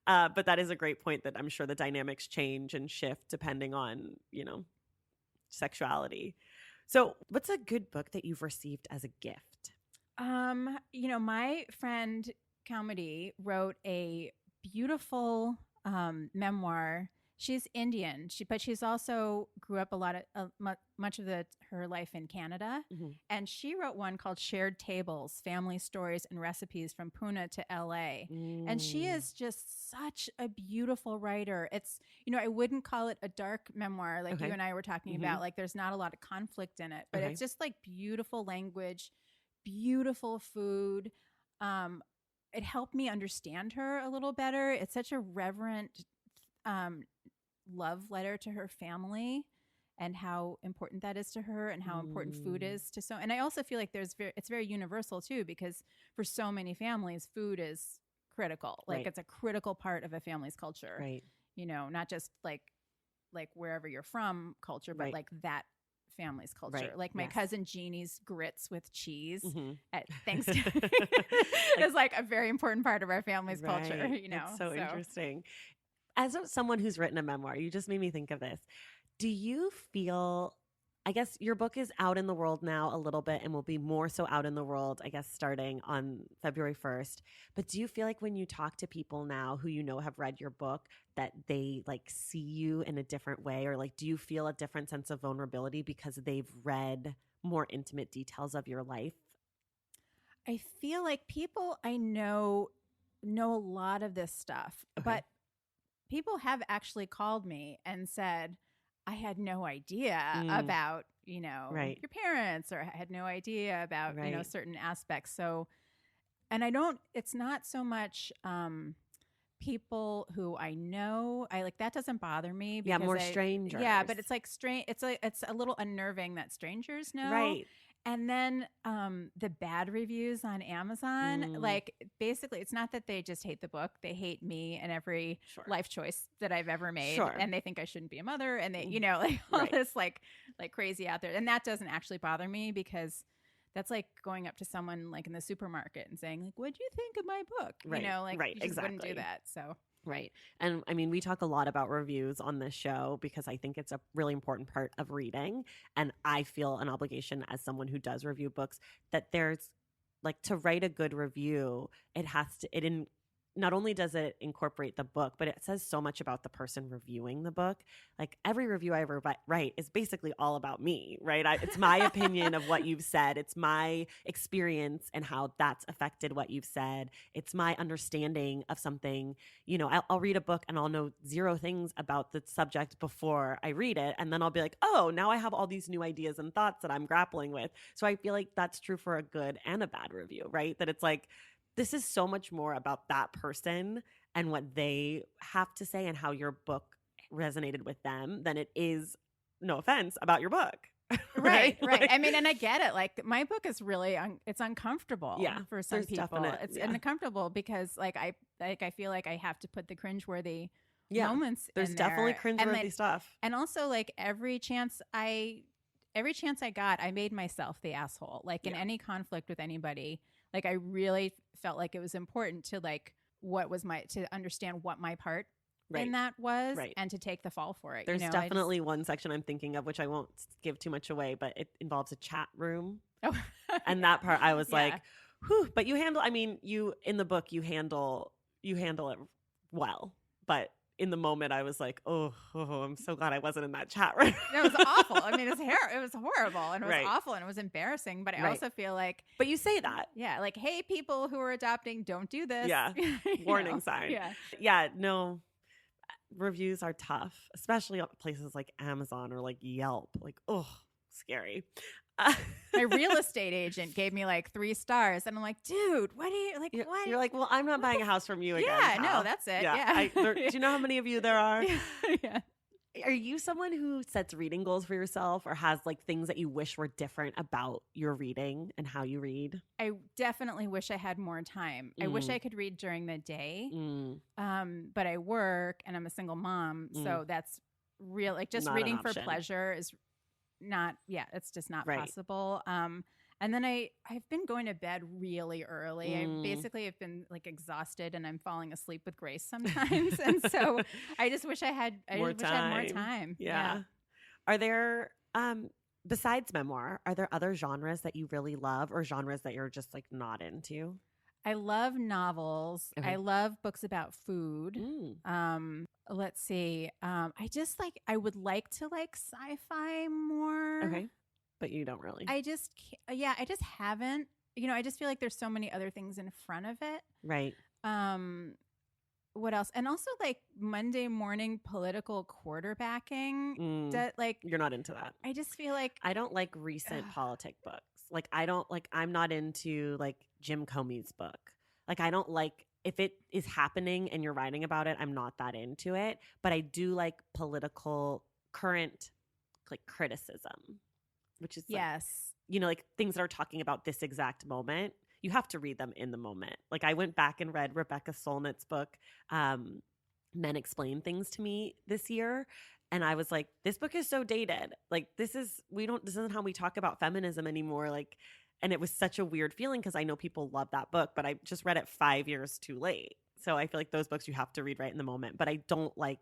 But that is a great point, that I'm sure the dynamics change and shift depending on, sexuality. So what's a good book that you've received as a gift? My friend Calmady wrote a beautiful memoir She's Indian, but she's also grew up much of her life in Canada. Mm-hmm. And she wrote one called Shared Tables, Family Stories and Recipes from Pune to LA. And she is just such a beautiful writer. It's, I wouldn't call it a dark memoir like you and I were talking about. Like there's not a lot of conflict in it, but it's just like beautiful language, beautiful food. It helped me understand her a little better. It's such a reverent love letter to her family and how important that is to her and how important food is to and I also feel like it's very universal too, because for so many families food is critical. Like it's a critical part of a family's culture. Right. Not just like wherever you're from culture, but like that family's culture. Right. Like my cousin Jeannie's grits with cheese at Mm-hmm. Thanksgiving is like a very important part of our family's culture. It's so interesting. As someone who's written a memoir, you just made me think of this. Do you feel, I guess your book is out in the world now a little bit and will be more so out in the world, I guess, starting on February 1st. But do you feel like when you talk to people now who have read your book, that they like see you in a different way? Or like, do you feel a different sense of vulnerability because they've read more intimate details of your life? I feel like people I know a lot of this stuff, but people have actually called me and said, I had no idea about, your parents, or I had no idea about, certain aspects. So, and it's not so much people who I know. That doesn't bother me. Because more strangers. Yeah, but it's like strange. It's a little unnerving that strangers know. Right. And then the bad reviews on Amazon, like basically it's not that they just hate the book. They hate me and every life choice that I've ever made. And they think I shouldn't be a mother. And they, like all this like crazy out there. And that doesn't actually bother me, because that's like going up to someone like in the supermarket and saying like, what'd you think of my book? Right. You just wouldn't do that. So. Right. And I mean, we talk a lot about reviews on this show because I think it's a really important part of reading. And I feel an obligation as someone who does review books that there's like, to write a good review, not only does it incorporate the book, but it says so much about the person reviewing the book. Like every review I ever write is basically all about me, right? It's my opinion of what you've said. It's my experience and how that's affected what you've said. It's my understanding of something. I'll read a book and I'll know zero things about the subject before I read it. And then I'll be like, oh, now I have all these new ideas and thoughts that I'm grappling with. So I feel like that's true for a good and a bad review, right? That it's like, this is so much more about that person and what they have to say and how your book resonated with them than it is, no offense, about your book. Right. I mean, and I get it. Like my book is really, it's uncomfortable for some people. It's uncomfortable because I feel like I have to put the cringeworthy moments There's in definitely there. cringeworthy stuff. And also like every chance I got, I made myself the asshole. Like in any conflict with anybody, like I really felt like it was important to to understand what my part in that was and to take the fall for it. There's definitely one section I'm thinking of, which I won't give too much away, but it involves a chat room. Oh, and that part I was like, whew, but in the book, you handle it well, but in the moment, I was like, oh, I'm so glad I wasn't in that chat room. It was awful. I mean, it was horrible and it was awful and it was embarrassing. But I also feel like, but you say that, like, hey, people who are adopting, don't do this. Warning sign. No, reviews are tough, especially on places like Amazon or like Yelp. Like, oh, scary. My real estate agent gave me like 3 stars, and I'm like, dude, what do you like? What? You're like, well, I'm not buying a house from you again. Yeah, no, that's it. Yeah. Do you know how many of you there are? Yeah. Are you someone who sets reading goals for yourself, or has like things that you wish were different about your reading and how you read? I definitely wish I had more time. I wish I could read during the day, but I work and I'm a single mom, so that's real. Like just not reading for pleasure is not. Yeah, it's just not possible. And then I've been going to bed really early. I basically have been like exhausted and I'm falling asleep with grace sometimes. And so I just wish I had more time. Yeah. Are there, besides memoir, are there other genres that you really love or genres that you're just like not into? I love novels. Okay. I love books about food. Mm. Let's see. I would like to like sci-fi more. Okay. But you don't really. I just haven't. I just feel like there's so many other things in front of it. Right. What else? And also like Monday morning political quarterbacking. You're not into that. I just feel like I don't like recent politic books. Like I'm not into like Jim Comey's book. Like I don't like if it is happening and you're writing about it, I'm not that into it. But I do like political current like criticism, which is yes. Like things that are talking about this exact moment. You have to read them in the moment. Like I went back and read Rebecca Solnit's book, Men Explain Things to Me this year. And I was like, this book is so dated. Like this isn't how we talk about feminism anymore. Like, and it was such a weird feeling because I know people love that book, but I just read it 5 years too late. So I feel like those books you have to read right in the moment. But I don't like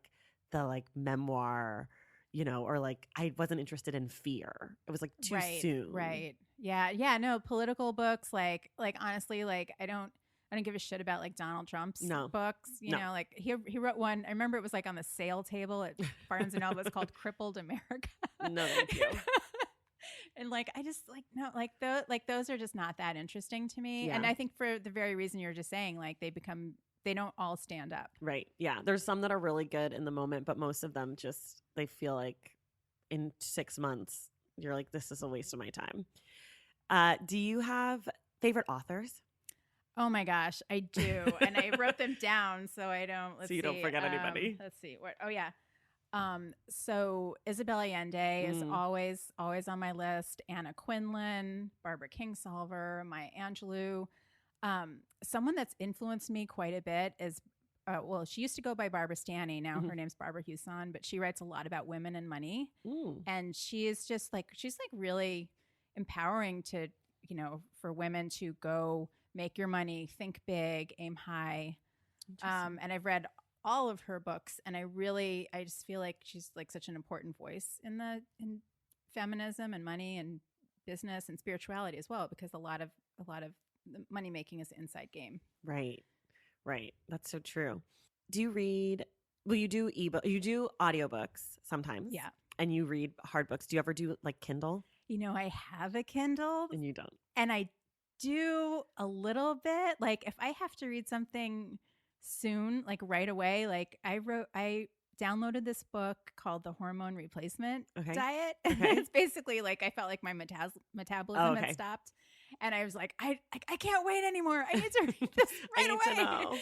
the like memoir, or like I wasn't interested in Fear. It was like too soon. Right. Yeah. No, political books, like honestly, like I don't give a shit about like Donald Trump's books. You know, like he wrote one. I remember it was like on the sale table at Barnes and Noble. It's called Crippled America. No, thank you. And like I just like no, like those are just not that interesting to me. Yeah. And I think for the very reason you're just saying, like they don't all stand up. Right. Yeah. There's some that are really good in the moment, but most of them just they feel like in 6 months you're like, this is a waste of my time. Do you have favorite authors? Oh my gosh, I do. And I wrote them down so I don't don't forget anybody. Let's see. Oh yeah. So Isabel Allende is always on my list. Anna Quinlan, Barbara Kingsolver, Maya Angelou. Someone that's influenced me quite a bit is she used to go by Barbara Stanny. Now her name's Barbara Huson, but she writes a lot about women and money. And she is just like, she's like really empowering to, for women to go make your money, think big, aim high. And I've read all of her books, and I just feel like she's like such an important voice in feminism and money and business and spirituality as well, because a lot of the money making is the inside game. Right. That's so true. Do you read? Well, you do ebook. You do audiobooks sometimes. Yeah. And you read hard books. Do you ever do like Kindle? I have a Kindle, and you don't. And I do a little bit. Like if I have to read something soon, like right away, like I downloaded this book called The Hormone Replacement Diet. Okay. It's basically like I felt like my metabolism had stopped. And I was like, I can't wait anymore. I need to read this right away.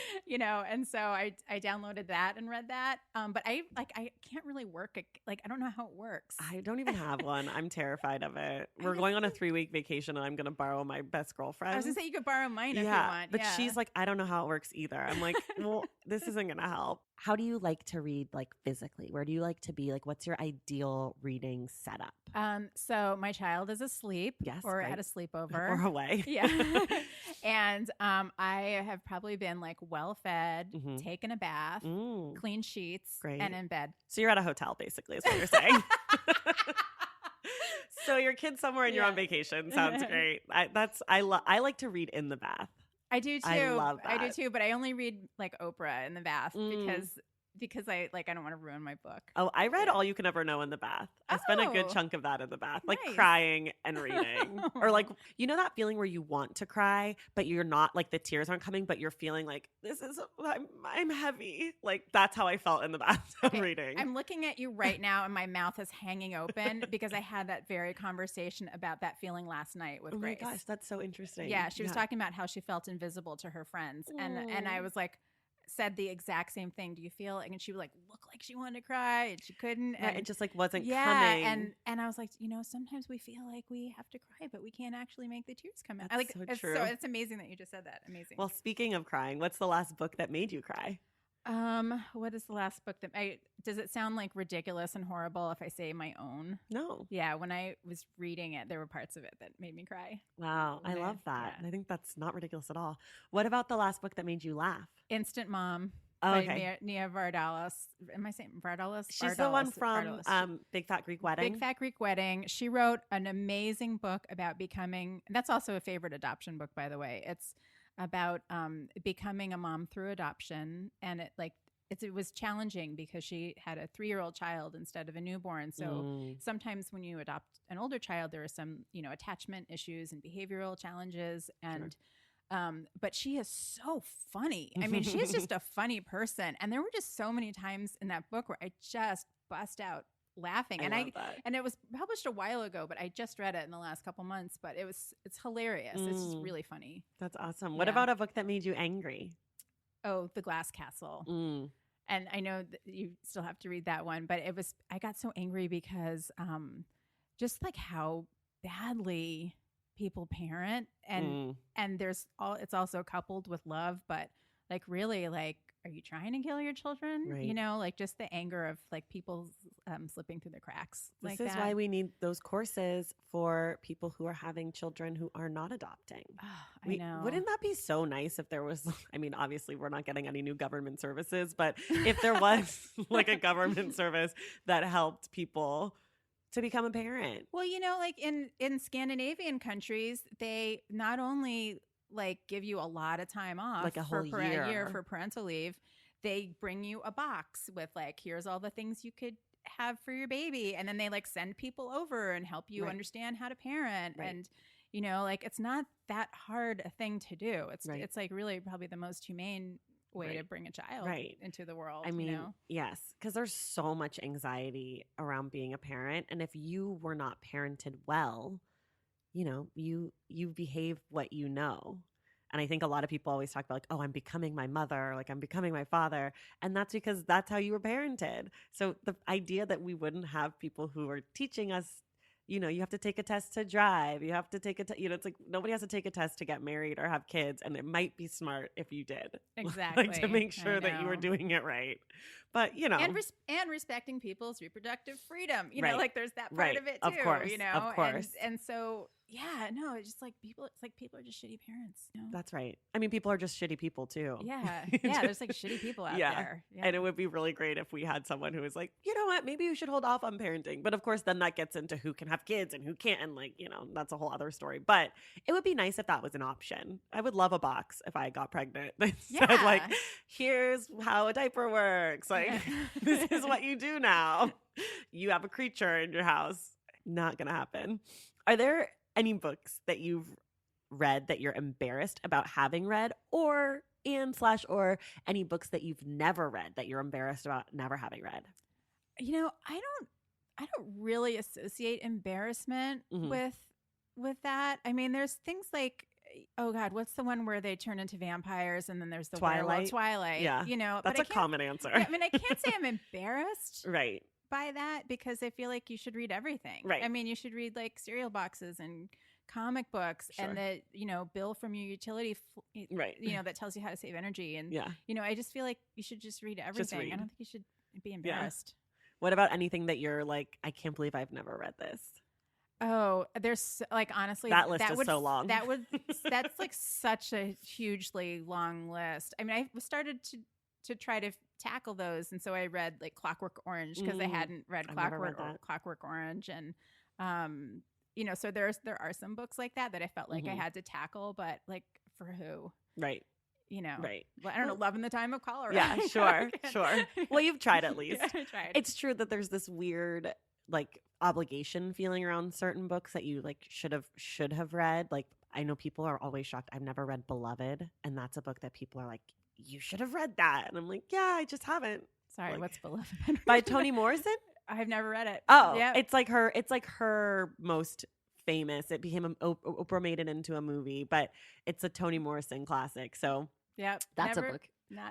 And so I downloaded that and read that. But I can't really work. I don't know how it works. I don't even have one. I'm terrified of it. We're going on a 3-week vacation, and I'm going to borrow my best girlfriend. I was going to say you could borrow mine if you want. But she's like, I don't know how it works either. I'm like, well, this isn't going to help. How do you like to read like physically? Where do you like to be? Like, what's your ideal reading setup? So my child is asleep or at a sleepover or away. Yeah. And I have probably been like well fed, taken a bath, clean sheets, and in bed. So you're at a hotel basically is what you're saying. So your kid's somewhere and you're on vacation. Sounds great. I like to read in the bath. I do too. I love that. I do too, but I only read like Oprah in the bath because I don't want to ruin my book. Oh, I read All You Can Ever Know in the bath. I spent a good chunk of that in the bath, like crying and reading. Or like, that feeling where you want to cry, but you're not, like the tears aren't coming, but you're feeling like, I'm heavy. Like that's how I felt in the bath reading. I'm looking at you right now and my mouth is hanging open because I had that very conversation about that feeling last night with Grace. Oh my gosh, that's so interesting. Yeah, she was talking about how she felt invisible to her friends. And I was like, said the exact same thing. Do you feel like, and she would like look like she wanted to cry and she couldn't, and it just like wasn't coming. And I was like, sometimes we feel like we have to cry, but we can't actually make the tears come out. That's so true. So it's amazing that you just said that. Amazing. Well, speaking of crying, what's the last book that made you cry? What is the last book that does it sound like ridiculous and horrible if I say my own? No. Yeah, when I was reading it, there were parts of it that made me cry. Wow, I love that. Yeah. I think that's not ridiculous at all. What about the last book that made you laugh? Instant Mom. Oh, okay. Nia Vardalos. Am I saying Vardalos? She's the one from Big Fat Greek Wedding. Big Fat Greek Wedding. She wrote an amazing book about becoming. That's also a favorite adoption book, by the way. It's about becoming a mom through adoption, and it was challenging because she had a 3-year-old child instead of a newborn. So sometimes when you adopt an older child, there are some, attachment issues and behavioral challenges. And, but she is so funny. I mean, she's just a funny person. And there were just so many times in that book where I just bust out laughing. And it was published a while ago, but I just read it in the last couple months, but it's hilarious. It's just really funny. That's awesome. What about a book that made you angry? Oh, The Glass Castle. And I know that you still have to read that one, but I got so angry because just like how badly people parent, and it's also coupled with love, but like really, like, are you trying to kill your children? Right. Like just the anger of like people slipping through the cracks. This is why we need those courses for people who are having children who are not adopting. I know. Wouldn't that be so nice if there was, I mean, obviously we're not getting any new government services, but if there was like a government service that helped people to become a parent. Well, like in Scandinavian countries, they not only like give you a lot of time off, like a whole year for parental leave, they bring you a box with like, here's all the things you could have for your baby, and then they like send people over and help you understand how to parent. And like it's not that hard a thing to do. It's like really probably the most humane way to bring a child into the world. I mean, yes, because there's so much anxiety around being a parent, and if you were not parented well, you behave what you know. And I think a lot of people always talk about like, oh, I'm becoming my mother, like I'm becoming my father. And that's because that's how you were parented. So the idea that we wouldn't have people who are teaching us, you have to take a test to drive. You have to take it's like nobody has to take a test to get married or have kids. And it might be smart if you did. Exactly. Like to make sure that you were doing it right. But, And respecting people's reproductive freedom. Like there's that part of it too. Of course. Of course. And so, it's just like people are just shitty parents. That's right. I mean, people are just shitty people too. Yeah. Yeah. There's like shitty people out there. Yeah. And it would be really great if we had someone who was like, you know what, maybe you should hold off on parenting. But of course, then that gets into who can have kids and who can't. And like, that's a whole other story. But it would be nice if that was an option. I would love a box if I got pregnant that said like, here's how a diaper works. Like, this is what you do now. You have a creature in your house. Not going to happen. Are there any books that you've read that you're embarrassed about having read, or any books that you've never read that you're embarrassed about never having read? I don't really associate embarrassment with that. I mean, there's things like, oh God, what's the one where they turn into vampires and then there's the Twilight. Yeah. That's a common answer. I mean, I can't say I'm embarrassed. Right. By that, because I feel like you should read everything. Right. I mean, you should read like cereal boxes and comic books and the, bill from your utility, that tells you how to save energy. And, I just feel like you should just read everything. I don't think you should be embarrassed. What about anything that you're like, I can't believe I've never read this? Oh, there's like, honestly, that list is so long. That's like such a hugely long list. I mean, I started to try to tackle those, and so I read like Clockwork Orange because I hadn't read Clockwork Orange, and so there are some books like that I felt like I had to tackle, but like for who? Right. Right. Well, I don't know, Love in the Time of Cholera. Yeah, sure. Well, you've tried at least. I tried. It's true that there's this weird like obligation feeling around certain books that you like should have read. Like I know people are always shocked. I've never read Beloved, and that's a book that people are like, you should have read that. And I'm like, yeah, I just haven't. Sorry, what's Beloved? By Toni Morrison? I've never read it. Oh, yeah. It's like her most famous. It became Oprah made it into a movie, but it's a Toni Morrison classic. So that's a book.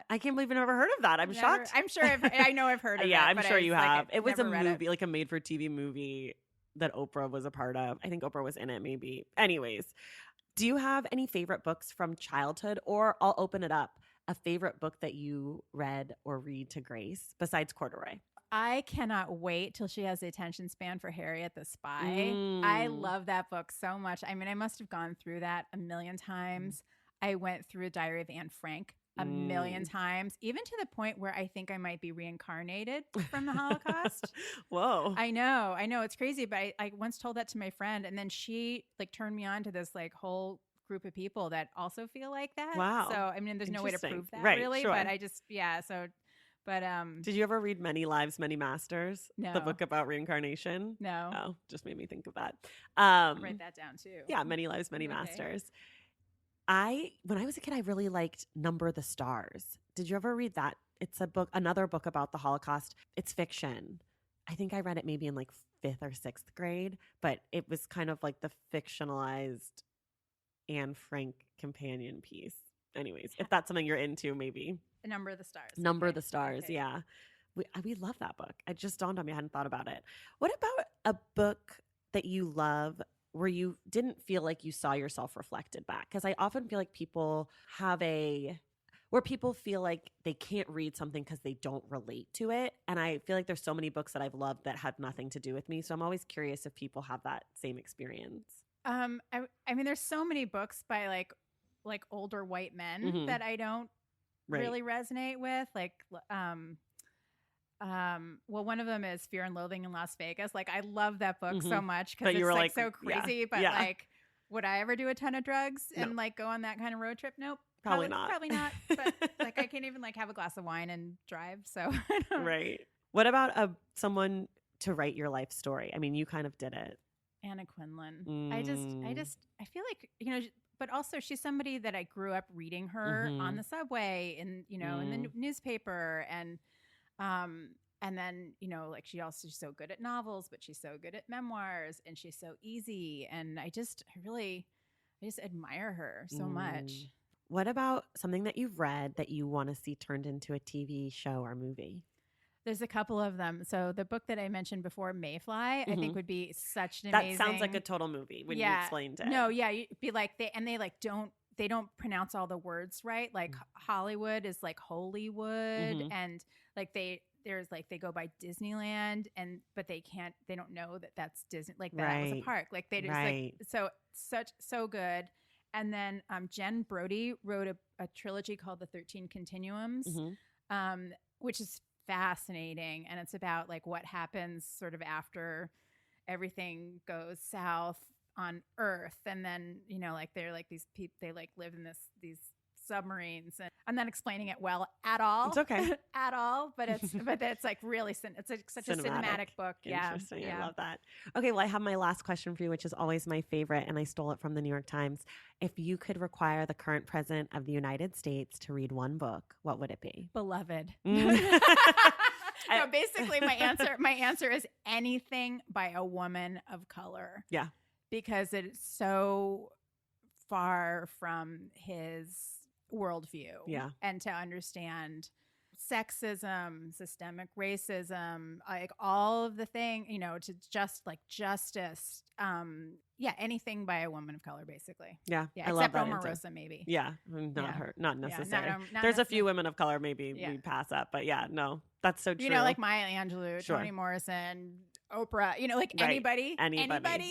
I can't believe I've never heard of that. I'm shocked. I'm sure I know I've heard of it. Yeah, I'm sure you have. It was a movie, like a made for TV movie that Oprah was a part of. I think Oprah was in it maybe. Anyways, do you have any favorite books from childhood, or I'll open it up, a favorite book that you read or read to Grace besides Corduroy? I cannot wait till she has the attention span for Harriet the Spy. I love that book so much. I mean, I must have gone through that a million times. I went through Diary of Anne Frank a million times, even to the point where I think I might be reincarnated from the Holocaust. Whoa. I know. It's crazy. But I once told that to my friend, and then she like turned me on to this like whole group of people that also feel like that. Wow. So, I mean, there's no way to Interesting. prove that Right, really, sure. but I just, yeah. So, but, Did you ever read Many Lives, Many Masters? No. The book about reincarnation? no, Oh, just made me think of that. I'll write that down too. Yeah, Many Lives, Many Okay. Masters. When I was a kid, I really liked Number the Stars. Did you ever read that? It's another book about the Holocaust. It's fiction. I think I read it maybe in like 5th or 6th grade, but it was kind of like the fictionalized Anne Frank companion piece. Anyways, if that's something you're into, maybe. Number of the Stars. Number Okay. of the Stars, Okay. yeah. We love that book. It just dawned on me. I hadn't thought about it. What about a book that you love where you didn't feel like you saw yourself reflected back? Because I often feel like people where people feel like they can't read something because they don't relate to it. And I feel like there's so many books that I've loved that had nothing to do with me. So I'm always curious if people have that same experience. I mean, there's so many books by like older white men Mhm. that I don't Right. really resonate with. Like, well, one of them is Fear and Loathing in Las Vegas. Like, I love that book so much But because you it's were like like, so yeah, crazy. But yeah. like, would I ever do a ton of drugs No. and like go on that kind of road trip? Nope. Probably not. Probably not. But like, I can't even like have a glass of wine and drive. So I don't. Right. What about someone to write your life story? I mean, you kind of did it. Anna Quinlan. Mm. I feel like, you know, but also she's somebody that I grew up reading her Mhm. on the subway and, you know, in the newspaper and then, you know, like she's so good at novels, but she's so good at memoirs and she's so easy. And I just admire her so much. What about something that you've read that you want to see turned into a TV show or movie? There's a couple of them. So the book that I mentioned before, Mayfly, I think would be such an That amazing. sounds like a total movie when you explained it. No, yeah, you'd be like they don't pronounce all the words right. Like Hollywood is like Holywood, and like they go by Disneyland, but they don't know that that's Disney, like that was a park. Like they just like so good. And then Jen Brody wrote a trilogy called The 13 Continuums, which is fascinating, and it's about like what happens sort of after everything goes south on Earth, and then, you know, like they're like these people, they like live in these submarines, and I'm not explaining it well at all. It's okay. At all, but it's like really it's like such a cinematic book. Interesting. Yeah. I love that. Okay, well, I have my last question for you, which is always my favorite, and I stole it from the New York Times. If you could require the current president of the United States to read one book, what would it be? Beloved. Mm. No, basically my answer is anything by a woman of color. Yeah. Because it's so far from his worldview. Yeah. And to understand sexism, systemic racism, like all of the thing, you know, to just like justice. Anything by a woman of color, basically. Yeah. I Except love that Omarosa, maybe. Yeah. Not her. Not necessary. Not There's a few women of color maybe Yeah. we pass up, but yeah, no, that's so true. You know, like Maya Angelou, Sure. Toni Morrison, Oprah, you know, like Right. anybody.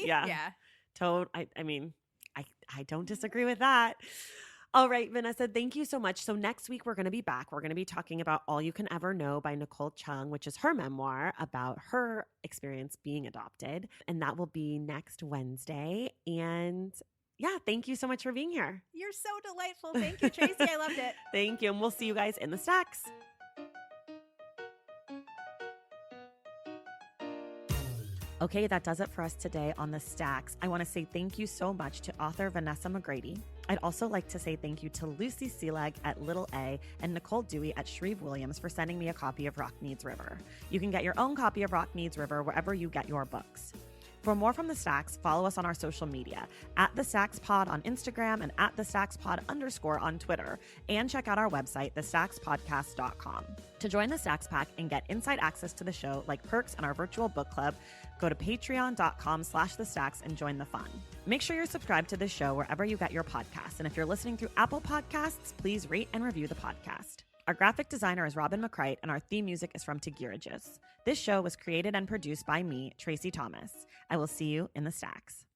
Yeah. Yeah. I mean, I don't disagree with that. All right, Vanessa, thank you so much. So next week, we're going to be back. We're going to be talking about All You Can Ever Know by Nicole Chung, which is her memoir about her experience being adopted. And that will be next Wednesday. And yeah, thank you so much for being here. You're so delightful. Thank you, Tracy. I loved it. Thank you. And we'll see you guys in the stacks. Okay, that does it for us today on The Stacks. I want to say thank you so much to author Vanessa McGrady. I'd also like to say thank you to Lucy Seelag at Little A and Nicole Dewey at Shreve Williams for sending me a copy of Rock Needs River. You can get your own copy of Rock Needs River wherever you get your books. For more from The Stacks, follow us on our social media at The Stacks Pod on Instagram and at The Stacks Pod _ on Twitter. And check out our website, thestackspodcast.com. To join the Stacks Pack and get inside access to the show, like perks and our virtual book club, go to patreon.com/thestacks and join the fun. Make sure you're subscribed to this show wherever you get your podcasts. And if you're listening through Apple Podcasts, please rate and review the podcast. Our graphic designer is Robin McCrite, and our theme music is from Tigirages. This show was created and produced by me, Tracy Thomas. I will see you in the Stacks.